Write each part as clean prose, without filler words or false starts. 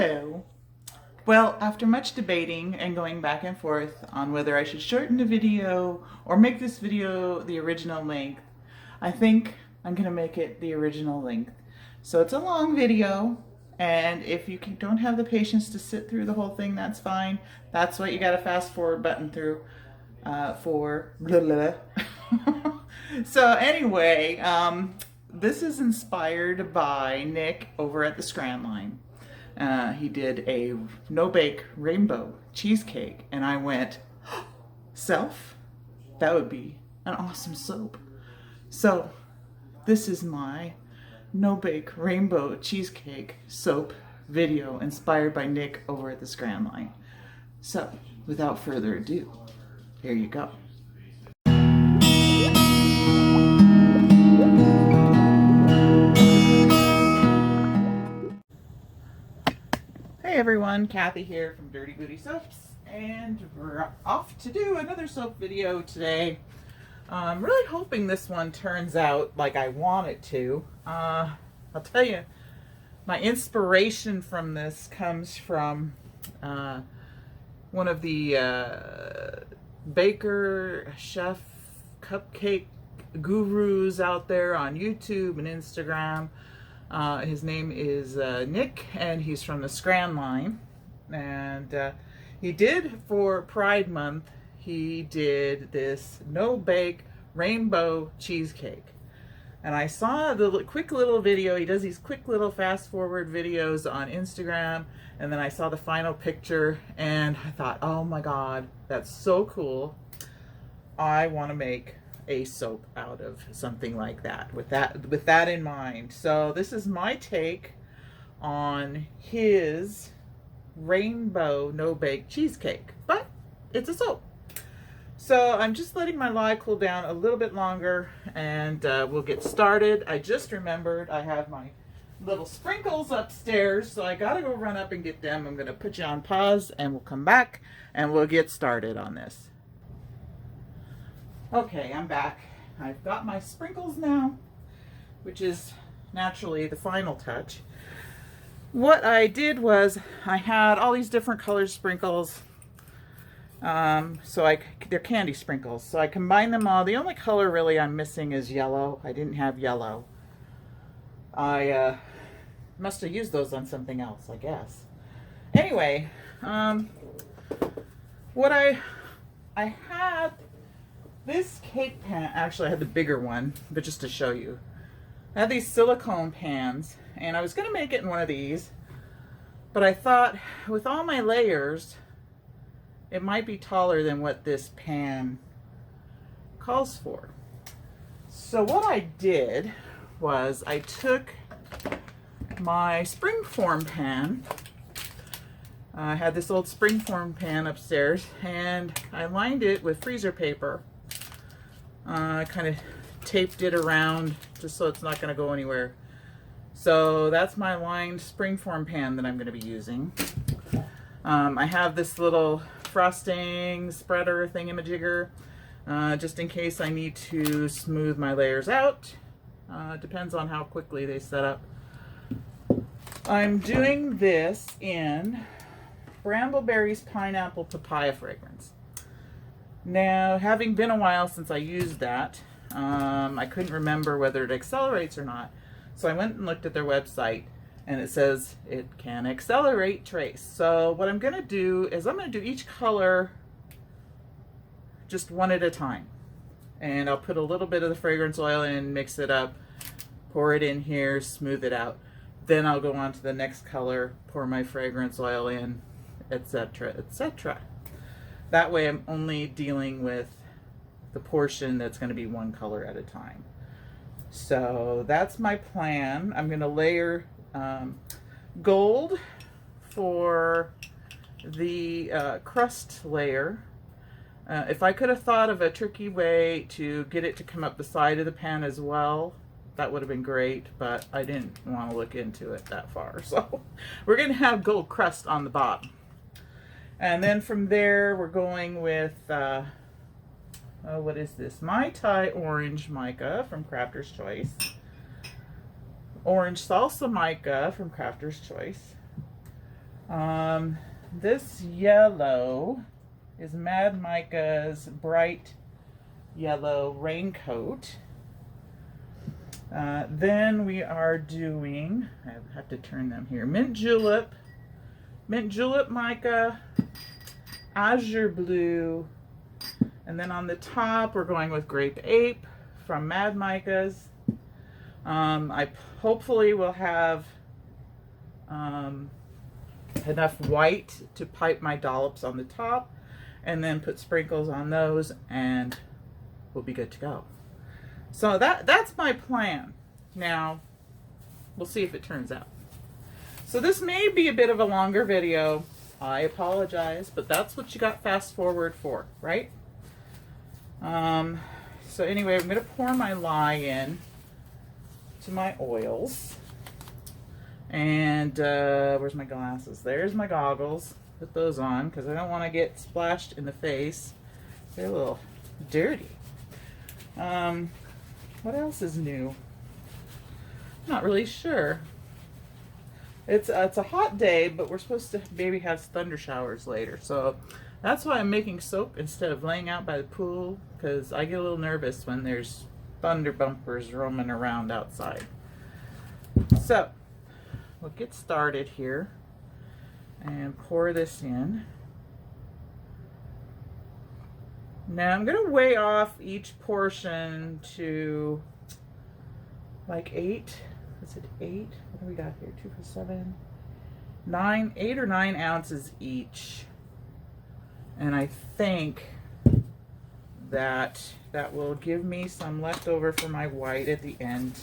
Hello. Well, after much debating and going back and forth on whether I should shorten the video or make this video the original length, I think I'm going to make it the original length. So it's a long video, and if you don't have the patience to sit through the whole thing, that's fine. That's what you got a fast forward button through for. Blah, blah, blah. So anyway, this is inspired by Nick over at the Scran line. He did a no-bake rainbow cheesecake, and I went, self, that would be an awesome soap. So this is my no-bake rainbow cheesecake soap video inspired by Nick over at the Scran line. So without further ado, here you go. Hey everyone, Kathy here from Dirty Booty Soaps, and we're off to do another soap video today. I'm really hoping this one turns out like I want it to. I'll tell you, my inspiration from this comes from one of the baker, chef, cupcake gurus out there on YouTube and Instagram. His name is Nick, and he's from the Scran line. And he did, for Pride Month, he did this no-bake rainbow cheesecake. And I saw the quick little video. He does these quick little fast-forward videos on Instagram. And then I saw the final picture, and I thought, oh my God, that's so cool. I want to make a soap out of something like that, with that in mind. So this is my take on his rainbow no-bake cheesecake, but it's a soap. So I'm just letting my lye cool down a little bit longer, and we'll get started. I just remembered I have my little sprinkles upstairs, so I gotta go run up and get them. I'm gonna put you on pause, and we'll come back and we'll get started on this. Okay, I'm back. I've got my sprinkles now, which is naturally the final touch. What I did was I had all these different colored sprinkles. They're candy sprinkles. So I combined them all. The only color really I'm missing is yellow. I didn't have yellow. I must have used those on something else, I guess. Anyway, what I had this cake pan. Actually, I had the bigger one, but just to show you. I had these silicone pans, and I was going to make it in one of these, but I thought with all my layers, it might be taller than what this pan calls for. So what I did was I took my springform pan. I had this old springform pan upstairs, and I lined it with freezer paper. I kind of taped it around just so it's not going to go anywhere. So that's my lined springform pan that I'm going to be using. I have this little frosting spreader thingamajigger, just in case I need to smooth my layers out. Depends on how quickly they set up. I'm doing this in Brambleberries Pineapple Papaya fragrance. Now, having been a while since I used that, I couldn't remember whether it accelerates or not. So I went and looked at their website, and it says it can accelerate trace. So what I'm going to do is I'm going to do each color just one at a time. And I'll put a little bit of the fragrance oil in, mix it up, pour it in here, smooth it out. Then I'll go on to the next color, pour my fragrance oil in, etc., etc. That way I'm only dealing with the portion that's going to be one color at a time. So that's my plan. I'm going to layer gold for the crust layer. If I could have thought of a tricky way to get it to come up the side of the pan as well, that would have been great, but I didn't want to look into it that far. So we're going to have gold crust on the bottom. And then from there, we're going with, what is this? Mai Tai Orange Mica from Crafter's Choice. Orange Salsa Mica from Crafter's Choice. This yellow is Mad Micah's bright yellow raincoat. Then we are doing, I have to turn them here, mint julep mica, azure blue, and then on the top we're going with grape ape from Mad Micah's. I hopefully will have enough white to pipe my dollops on the top, and then put sprinkles on those, and we'll be good to go. So that's my plan. Now, we'll see if it turns out. So this may be a bit of a longer video. I apologize, but that's what you got fast forward for, right? So anyway, I'm going to pour my lye in to my oils. And where's my glasses? There's my goggles. Put those on because I don't want to get splashed in the face. They're a little dirty. What else is new? Not really sure. It's a hot day, but we're supposed to maybe have thunder showers later. So that's why I'm making soap instead of laying out by the pool, because I get a little nervous when there's thunder bumpers roaming around outside. So we'll get started here and pour this in. Now I'm going to weigh off each portion to like 8. Is it 8? What do we got here? 2 for 7, 9, 8 or 9 ounces each. And I think that will give me some leftover for my white at the end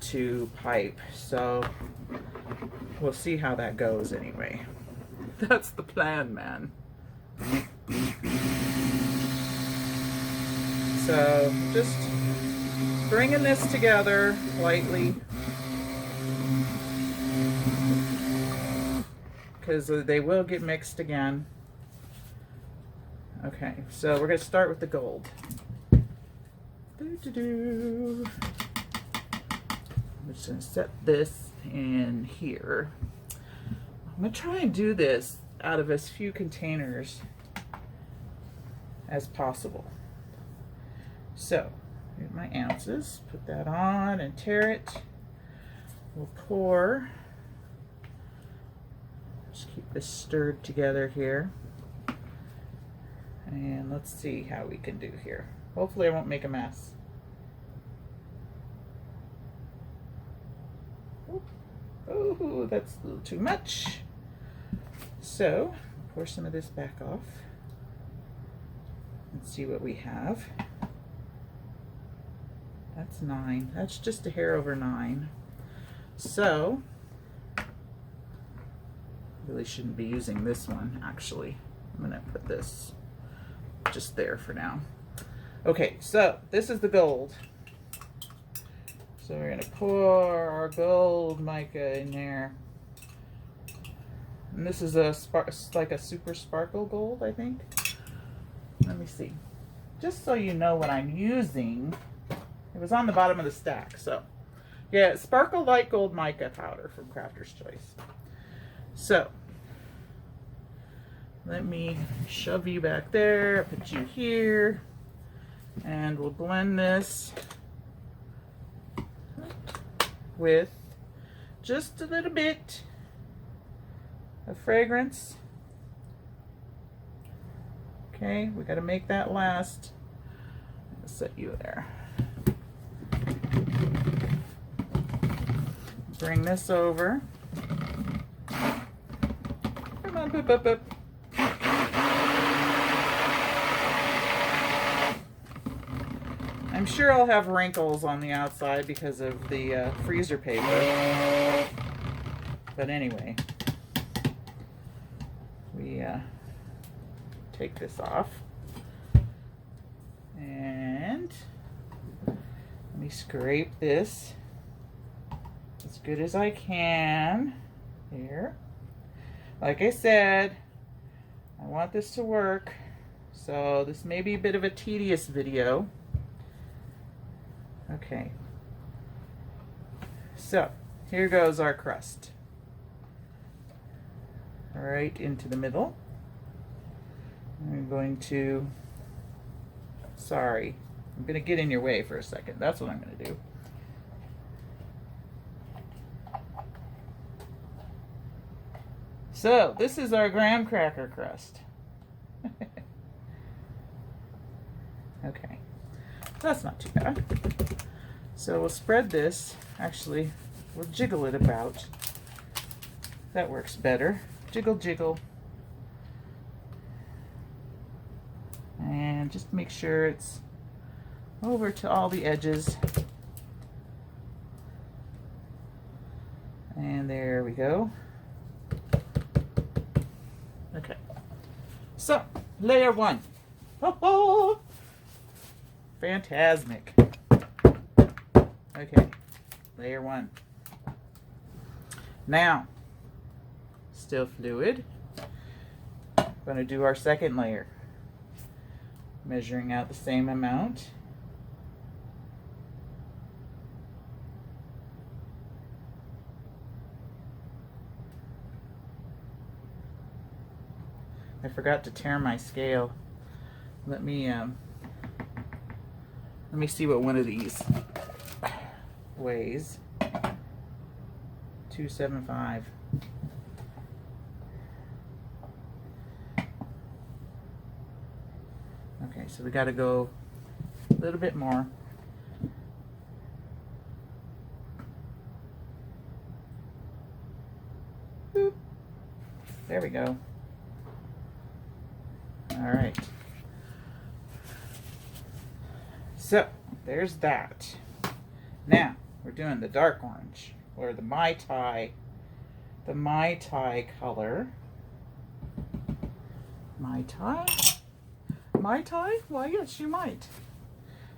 to pipe. So we'll see how that goes anyway. That's the plan, man. So just bringing this together lightly, because they will get mixed again. Okay, so we're going to start with the gold. I'm just going to set this in here. I'm going to try and do this out of as few containers as possible. So, here's my ounces. Put that on and tare it. We'll pour. Just keep this stirred together here. And let's see how we can do here. Hopefully I won't make a mess. Oh, that's a little too much. So, pour some of this back off and see what we have. That's 9. That's just a hair over 9. So, really shouldn't be using this one, actually. I'm going to put this just there for now. Okay, so this is the gold. So we're going to pour our gold mica in there. And this is like a super sparkle gold, I think. Let me see. Just so you know what I'm using. It was on the bottom of the stack. So, yeah, Sparkle Light Gold Mica Powder from Crafter's Choice. So, let me shove you back there, put you here, and we'll blend this with just a little bit of fragrance. Okay, we got to make that last. I'll set you there. Bring this over. Come on, boop, boop, boop. I'm sure I'll have wrinkles on the outside because of the freezer paper. But anyway, we take this off. And let me scrape this as good as I can here. Like I said, I want this to work, so this may be a bit of a tedious video. Okay, so here goes our crust. right into the middle. I'm going to, sorry, I'm going to get in your way for a second. That's what I'm going to do. So this is our graham cracker crust. Okay, that's not too bad. So we'll spread this, actually we'll jiggle it about. That works better. Jiggle, jiggle. And just make sure it's over to all the edges. And there we go. Okay. So, layer one. Oh, phantasmic. Okay, layer one. Now, still fluid. Going to do our second layer. Measuring out the same amount. I forgot to tear my scale. Let me see what one of these weighs. 275. Okay, so we got to go a little bit more. Boop. There we go. All right. So, there's that. Now, we're doing the dark orange, or the Mai Tai color. Mai Tai? Mai Tai? Why, yes, you might.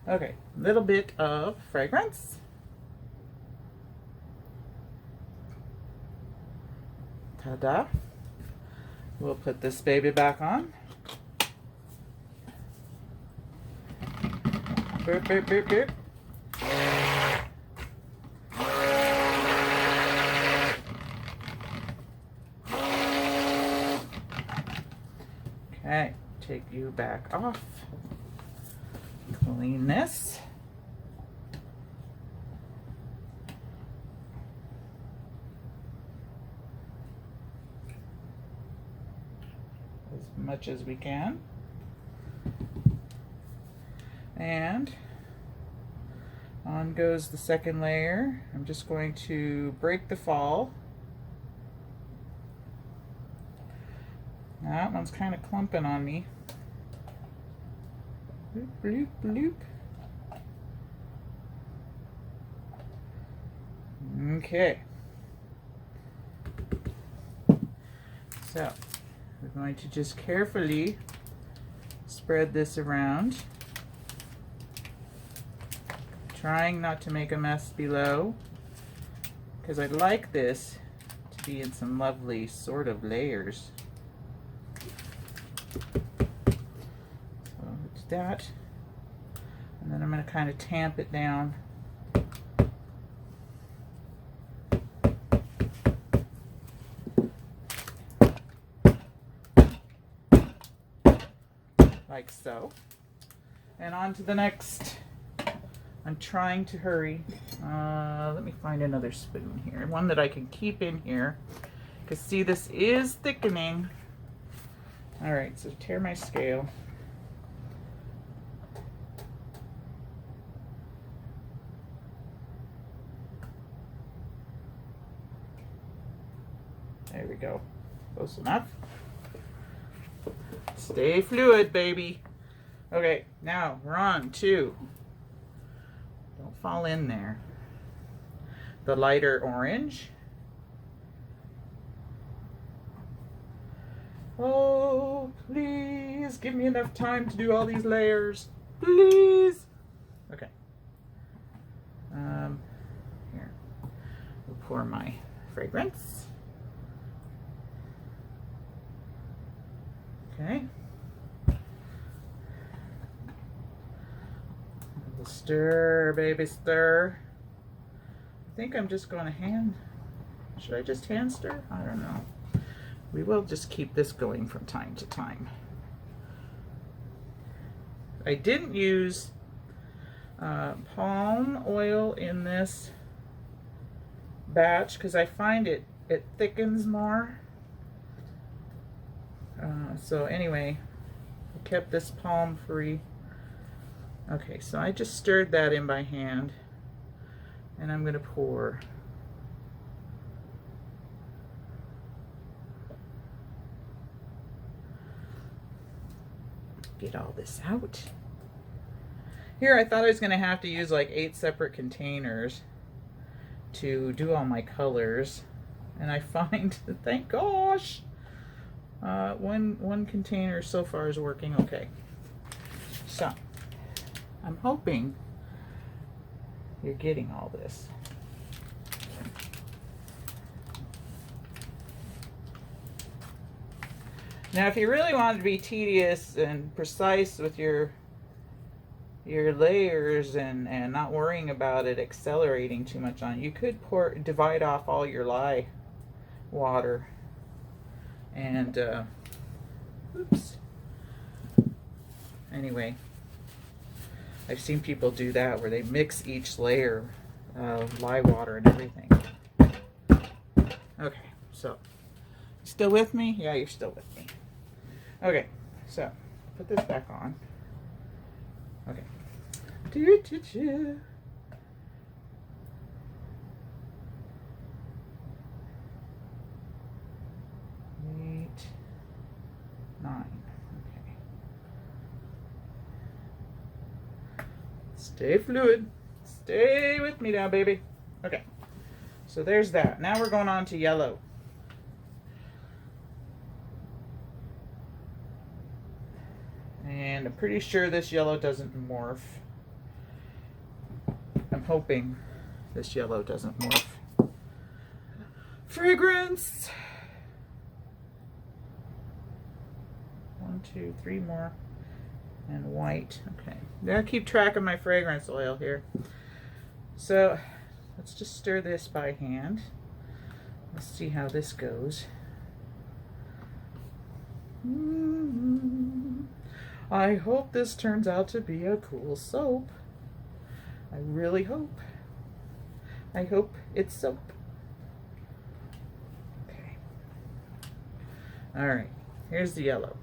Okay, a little bit of fragrance. Ta-da. We'll put this baby back on. Boop, boop, boop, boop. Okay, take you back off. Clean this. As much as we can. And on goes the second layer. I'm just going to break the fall. That one's kind of clumping on me. Bloop, bloop, bloop. Okay. So, we're going to just carefully spread this around. Trying not to make a mess below, because I'd like this to be in some lovely sort of layers. So it's that, and then I'm going to kind of tamp it down. Like so. And on to the next. I'm trying to hurry. Let me find another spoon here. One that I can keep in here. Because see, this is thickening. Alright, so tear my scale. There we go. Close enough. Stay fluid, baby. Okay, now we're on to, don't fall in there, the lighter orange. Oh, please give me enough time to do all these layers. Please. Okay. Here. We'll pour my fragrance. Okay. Stir, baby, stir. I think I'm just going to hand. Should I just hand stir? I don't know. we will just keep this going from time to time. I didn't use palm oil in this batch because I find it thickens more. So anyway, I kept this palm free. Okay, so I just stirred that in by hand, and I'm going to pour. Get all this out. Here I thought I was going to have to use like 8 separate containers to do all my colors, and I find, thank gosh, one container so far is working okay. So I'm hoping you're getting all this. Now, if you really wanted to be tedious and precise with your layers and not worrying about it accelerating too much on it, you could divide off all your lye water and oops. Anyway, I've seen people do that where they mix each layer of lye water and everything. Okay, so still with me? Yeah, you're still with me. Okay, so put this back on. Okay. 8, 9. Okay. Stay fluid. Stay with me now, baby. Okay. So there's that. Now we're going on to yellow. And I'm pretty sure this yellow doesn't morph. I'm hoping this yellow doesn't morph. Fragrance! 1, 2, 3 more. And white. Okay. Gotta keep track of my fragrance oil here. So let's just stir this by hand. Let's see how this goes. I hope this turns out to be a cool soap. I really hope. I hope it's soap. Okay. All right. Here's the yellow.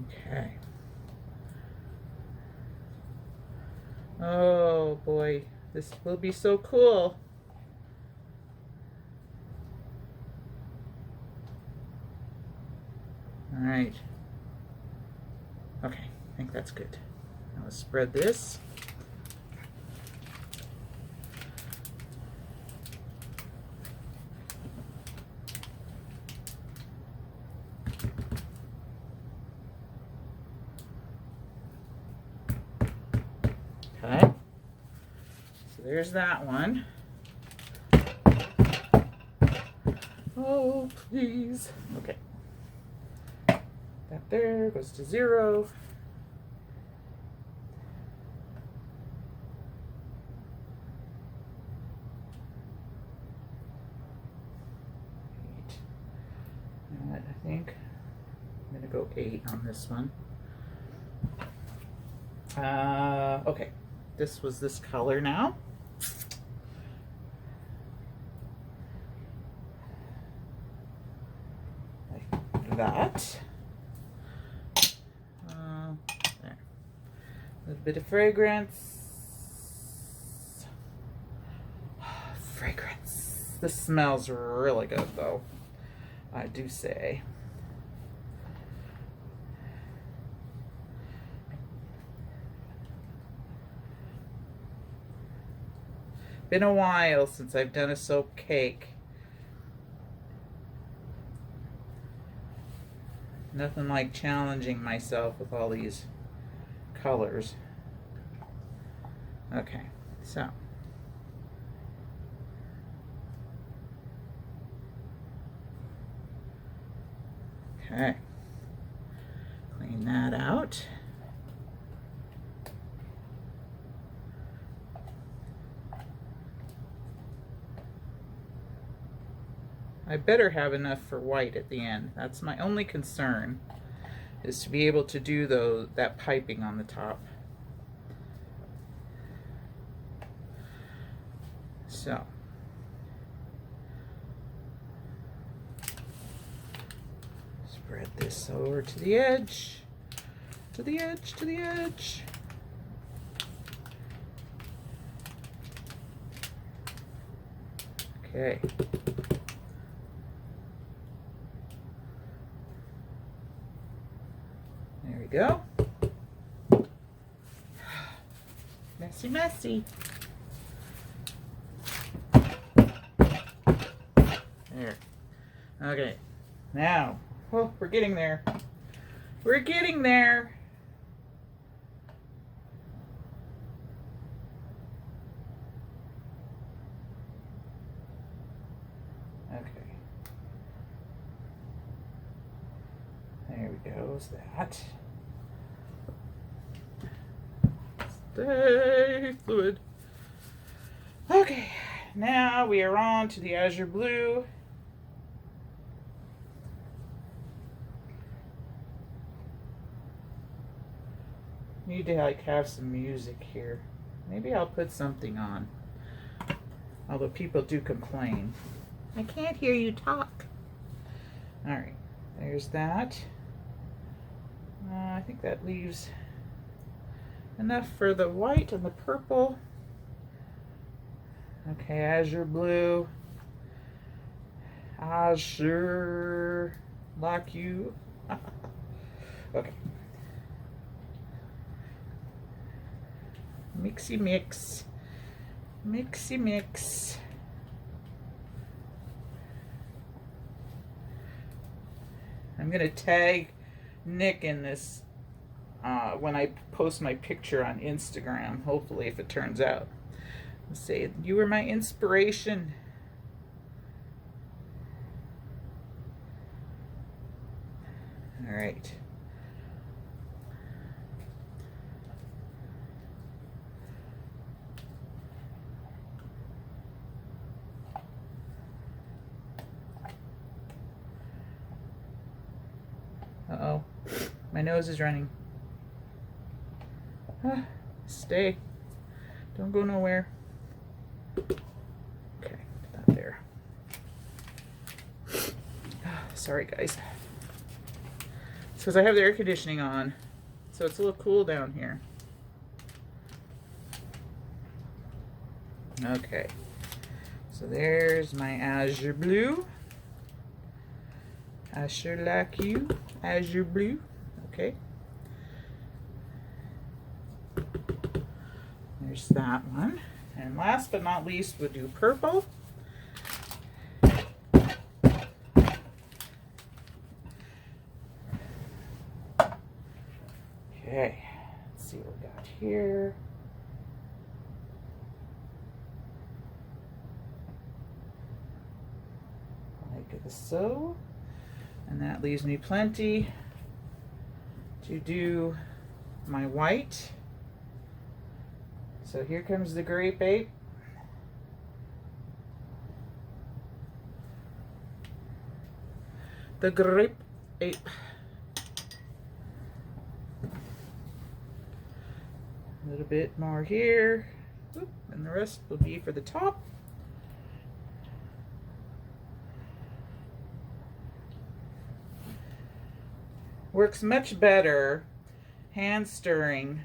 Okay. Oh boy, this will be so cool. All right. Okay, I think that's good. Now let's spread this. Okay. So there's that one. Oh, please. Okay. That there goes to 0. And I think I'm going to go 8 on this one. Okay. This was this color now. Like that. There. A little bit of fragrance. Fragrance. This smells really good though, I do say. Been a while since I've done a soap cake. Nothing like challenging myself with all these colors. Okay, so. Okay. Clean that out. I better have enough for white at the end. That's my only concern, is to be able to do that piping on the top. So spread this over to the edge, to the edge, to the edge. Okay. There we go. Messy, messy. There. Okay. Now, oh, we're getting there. We're getting there. Okay. There we go. Is that? Stay fluid. Okay. Now we are on to the azure blue. Need to like have some music here. Maybe I'll put something on. Although people do complain. I can't hear you talk. Alright, there's that. I think that leaves enough for the white and the purple. Okay, azure blue. Azure like you. Okay. Mixy mix. Mixy mix. I'm gonna tag Nick in this when I post my picture on Instagram, hopefully, if it turns out. I'll say, you were my inspiration. All right. Uh-oh, my nose is running. Stay. Don't go nowhere. Okay, put that there. Sorry, guys. It's because I have the air conditioning on, so it's a little cool down here. Okay, so there's my azure blue. I sure like you, azure blue. Okay. There's that one. And last but not least, we'll do purple. Okay, let's see what we got here. Like so. And that leaves me plenty to do my white. So here comes the grape ape. The grape ape. A little bit more here. Oop, and the rest will be for the top. Works much better hand stirring,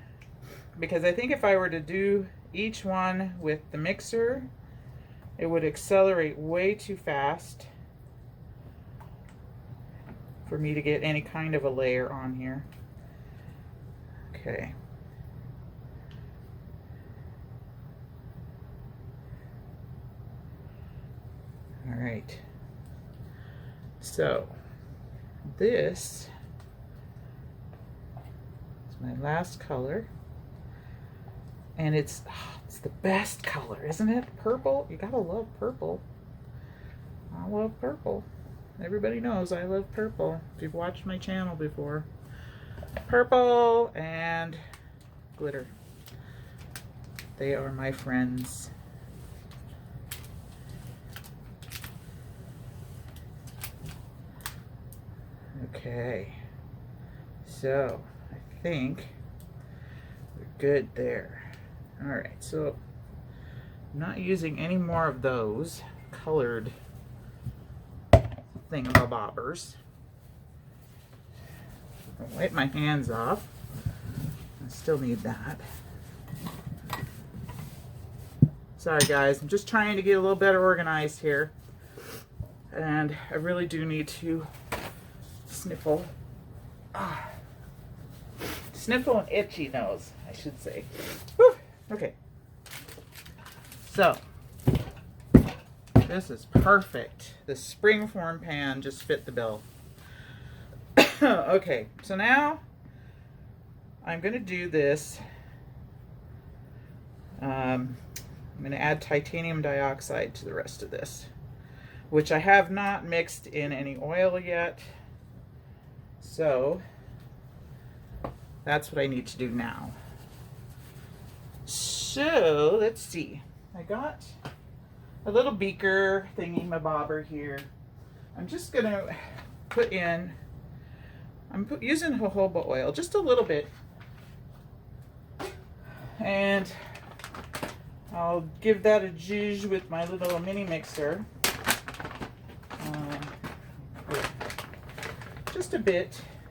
because I think if I were to do each one with the mixer, it would accelerate way too fast for me to get any kind of a layer on here. Okay. All right. So this is my last color. And it's the best color, isn't it? Purple. You gotta love purple. I love purple. Everybody knows I love purple. If you've watched my channel before. Purple and glitter. They are my friends. Okay, so I think we're good there. All right, so I'm not using any more of those colored thingamabobbers. I'll wipe my hands off. I still need that. Sorry guys, I'm just trying to get a little better organized here. And I really do need to sniffle. Sniffle an itchy nose, I should say. Whew. Okay. So, this is perfect. The springform pan just fit the bill. Okay, so now I'm going to do this. I'm going to add titanium dioxide to the rest of this, which I have not mixed in any oil yet. So that's what I need to do now. So let's see. I got a little beaker thingy-mabobber here. I'm just going to put in, using jojoba oil, just a little bit. And I'll give that a zhuzh with my little mini mixer.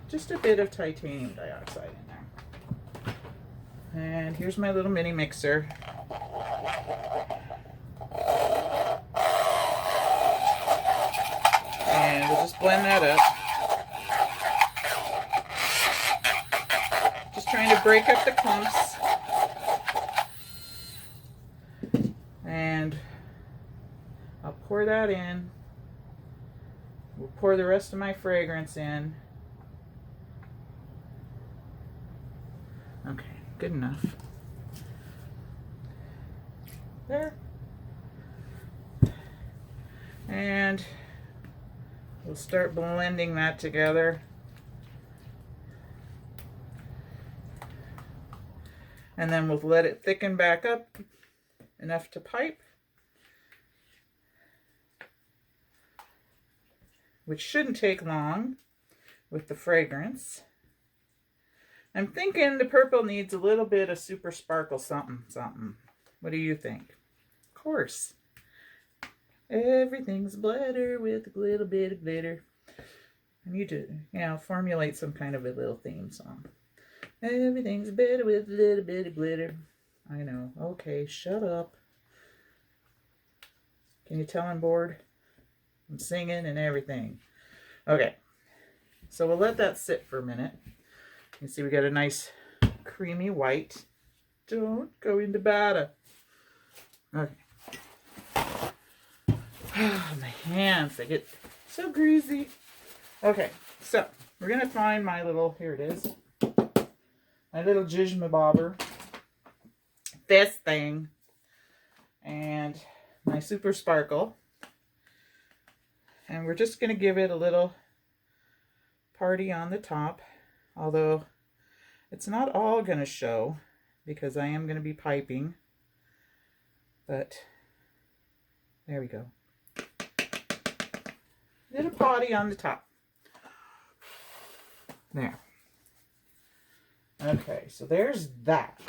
Just a bit of titanium dioxide in there. And here's my little mini mixer. And we'll just blend that up. Just trying to break up the clumps. And I'll pour that in. We'll pour the rest of my fragrance in. Okay, good enough. There. And we'll start blending that together. And then we'll let it thicken back up enough to pipe, which shouldn't take long with the fragrance. I'm thinking the purple needs a little bit of super sparkle something, something. What do you think? Of course. Everything's better with a little bit of glitter. I need to, formulate some kind of a little theme song. Everything's better with a little bit of glitter. I know. Okay, shut up. Can you tell I'm bored? I'm singing and everything. Okay, so we'll let that sit for a minute. You can see we got a nice creamy white. Don't go into batter. Okay. My hands, they get so greasy. Okay, so we're going to find my little, here it is, my little zhuzh-mabobber. This thing. And my super sparkle. And we're just going to give it a little party on the top, although it's not all going to show because I am going to be piping, but there we go. Little party on the top. There. Okay, so there's that.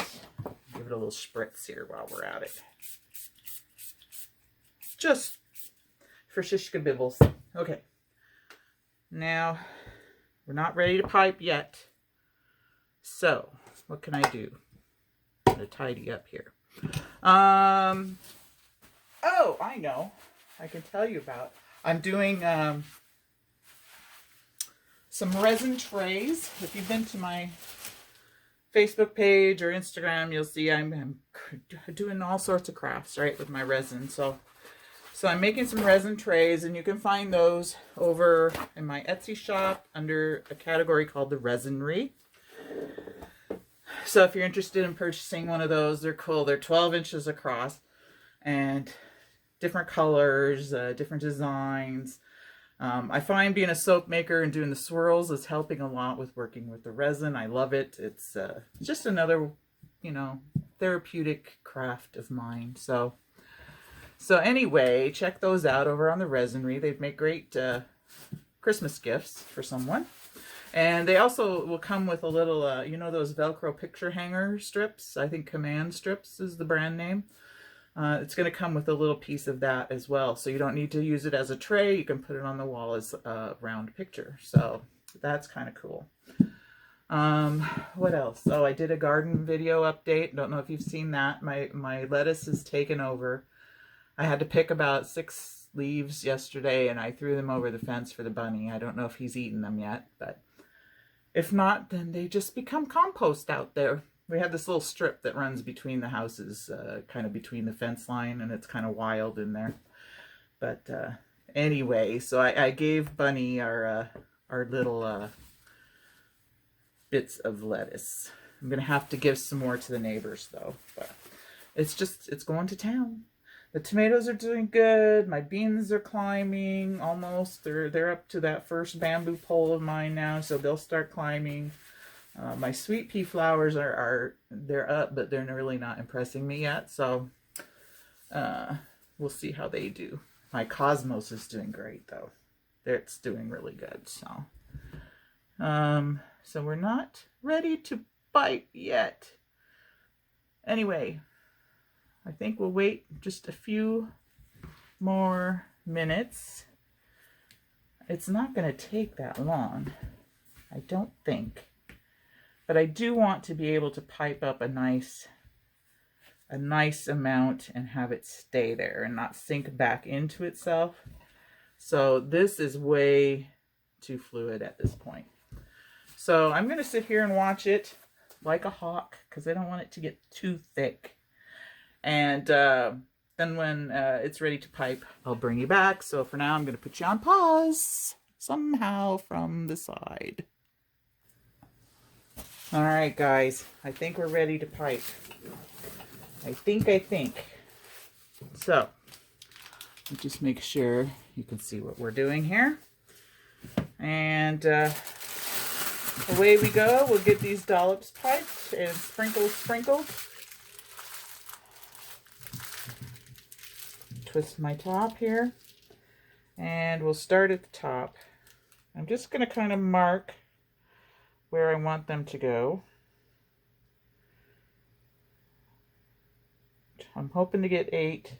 Give it a little spritz here while we're at it. Just for shishka bibbles. Okay. Now, we're not ready to pipe yet. So, what can I do? I'm going to tidy up here. Oh, I know. I can tell you about. I'm doing some resin trays. If you've been to my Facebook page or Instagram, you'll see I'm doing all sorts of crafts, right, with my resin. So I'm making some resin trays, and you can find those over in my Etsy shop under a category called the Resinry. So if you're interested in purchasing one of those, they're cool. They're 12 inches across and different colors, different designs. I find being a soap maker and doing the swirls is helping a lot with working with the resin. I love it. It's just another, therapeutic craft of mine. So anyway, check those out over on the Resinry. They've made great Christmas gifts for someone. And they also will come with a little, you know, those Velcro picture hanger strips. I think Command Strips is the brand name. It's going to come with a little piece of that as well. So you don't need to use it as a tray. You can put it on the wall as a round picture. So that's kind of cool. What else? Oh, I did a garden video update. Don't know if you've seen that. My lettuce is taken over. I had to pick about 6 leaves yesterday, and I threw them over the fence for the bunny. I don't know if he's eaten them yet, but if not, then they just become compost out there. We have this little strip that runs between the houses, kind of between the fence line, and it's kind of wild in there. But anyway, so I gave Bunny our little bits of lettuce. I'm going to have to give some more to the neighbors, though. But it's going to town. The tomatoes are doing good. My beans are climbing almost. They're up to that first bamboo pole of mine now, so they'll start climbing. My sweet pea flowers they're up, but they're really not impressing me yet. So we'll see how they do. My cosmos is doing great though. It's doing really good. So so we're not ready to bite yet. Anyway, I think we'll wait just a few more minutes. It's not going to take that long, I don't think. But I do want to be able to pipe up a nice amount and have it stay there and not sink back into itself. So this is way too fluid at this point. So I'm going to sit here and watch it like a hawk because I don't want it to get too thick. And then when it's ready to pipe, I'll bring you back. So for now, I'm going to put you on pause somehow from the side. All right, guys, I think we're ready to pipe. I think. So, let's just make sure you can see what we're doing here. And away we go. We'll get these dollops piped and sprinkled. Twist my top here. And we'll start at the top. I'm just going to kind of mark where I want them to go. I'm hoping to get 8.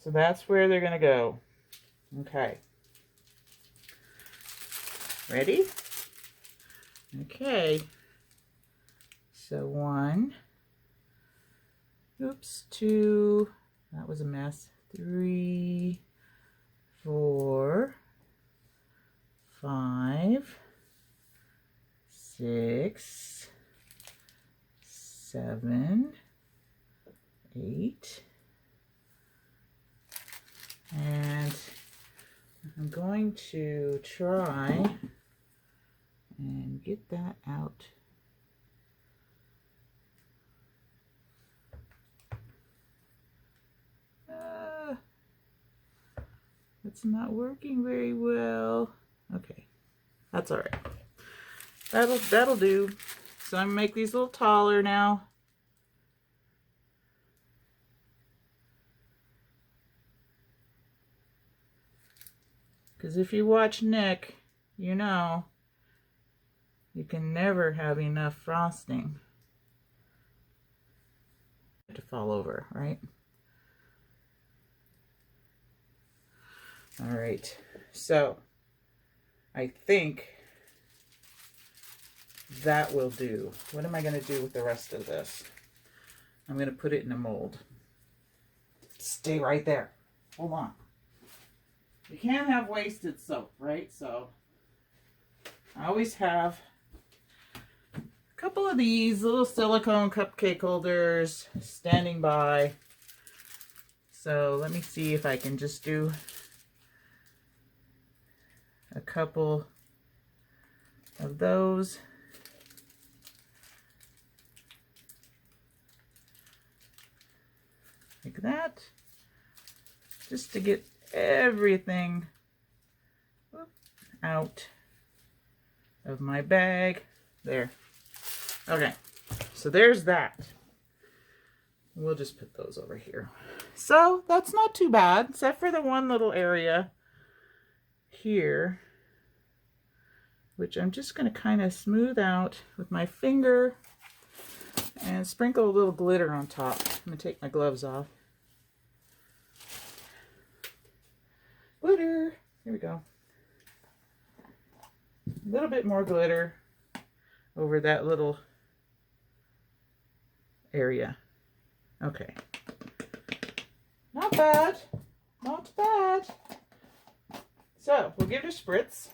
So that's where they're going to go. Okay. Ready? Okay. So 1. Oops, 2, that was a mess. 3, 4, 5, 6, 7, 8, and I'm going to try and get that out. It's not working very well. Okay, that's all right. That'll do. So I'm gonna make these a little taller now. Because if you watch Nick, you know you can never have enough frosting to fall over, right? All right, so I think that will do. What am I going to do with the rest of this? I'm going to put it in a mold. Stay right there. Hold on. You can't have wasted soap, right? So I always have a couple of these little silicone cupcake holders standing by. So let me see if I can just do a couple of those. Like that. Just to get everything out of my bag. There. Okay. So there's that. We'll just put those over here. So that's not too bad, except for the one little area here, which I'm just going to kind of smooth out with my finger and sprinkle a little glitter on top. I'm going to take my gloves off. Glitter. Here we go. A little bit more glitter over that little area. Okay. Not bad. Not bad. So we'll give it a spritz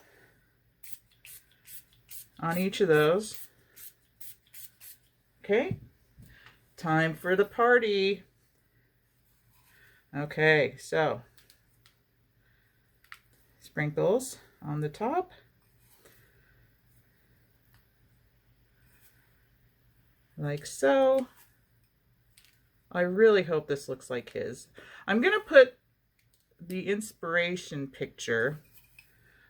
on each of those. Okay. Time for the party. Okay, so sprinkles on the top. Like so. I really hope this looks like his. I'm going to put the inspiration picture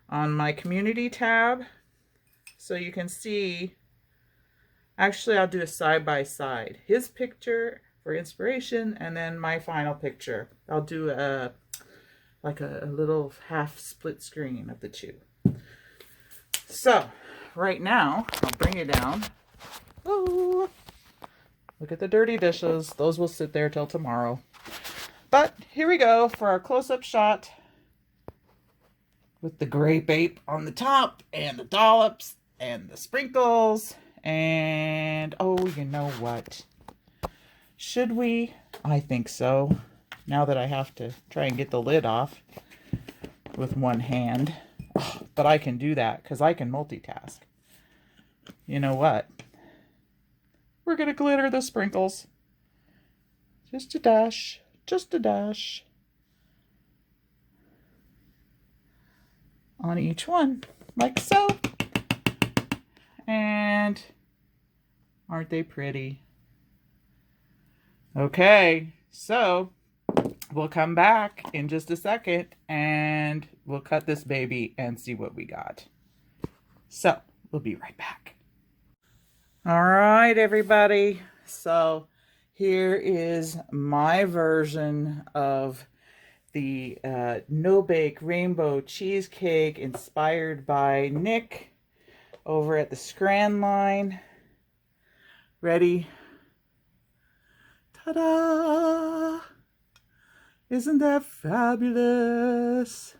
on my community tab so you can see. Actually, I'll do a side by side. His picture for inspiration and then my final picture. I'll do like a little half split screen of the two. So right now, I'll bring it down. Oh, look at the dirty dishes. Those will sit there till tomorrow. But here we go for our close-up shot with the grape ape on the top and the dollops and the sprinkles. And oh, you know what? Should we? I think so. Now that I have to try and get the lid off with one hand. Oh, but I can do that because I can multitask. You know what? We're going to glitter the sprinkles. Just a dash. Just a dash. On each one. Like so. And aren't they pretty? Okay. So we'll come back in just a second and we'll cut this baby and see what we got. So we'll be right back. All right, everybody. So here is my version of the no-bake rainbow cheesecake inspired by Nick over at the Scran line. Ready? Ta-da! Isn't that fabulous?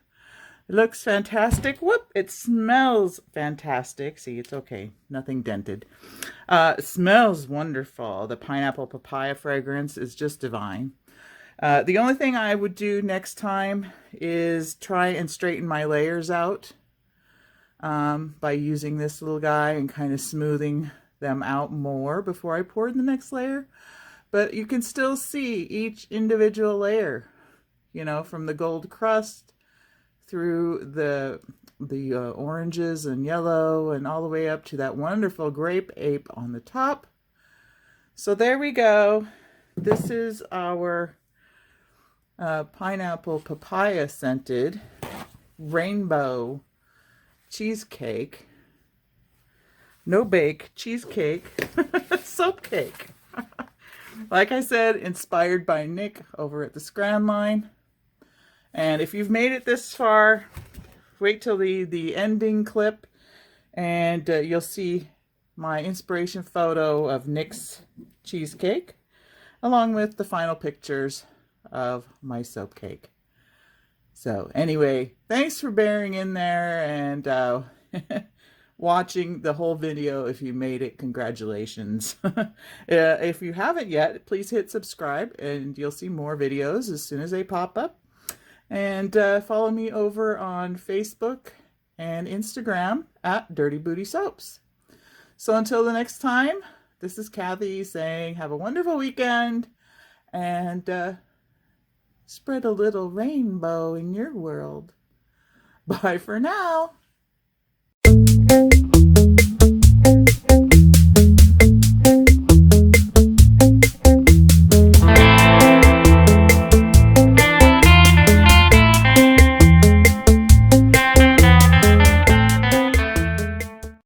It looks fantastic. Whoop! It smells fantastic. See, it's okay. Nothing dented. It smells wonderful. The pineapple papaya fragrance is just divine. The only thing I would do next time is try and straighten my layers out by using this little guy and kind of smoothing them out more before I pour the next layer. But you can still see each individual layer, you know, from the gold crust through the oranges and yellow and all the way up to that wonderful grape ape on the top. So there we go. This is our pineapple papaya scented rainbow cheesecake. No bake cheesecake soap cake. Like I said, inspired by Nick over at the Scran line. And if you've made it this far, wait till the ending clip and you'll see my inspiration photo of Nick's cheesecake along with the final pictures of my soap cake. So anyway, thanks for bearing in there and watching the whole video. If you made it, congratulations. If you haven't yet, please hit subscribe and you'll see more videos as soon as they pop up. And follow me over on Facebook and Instagram at Dirty Booty Soaps. So until the next time, this is Kathy saying have a wonderful weekend and spread a little rainbow in your world. Bye for now.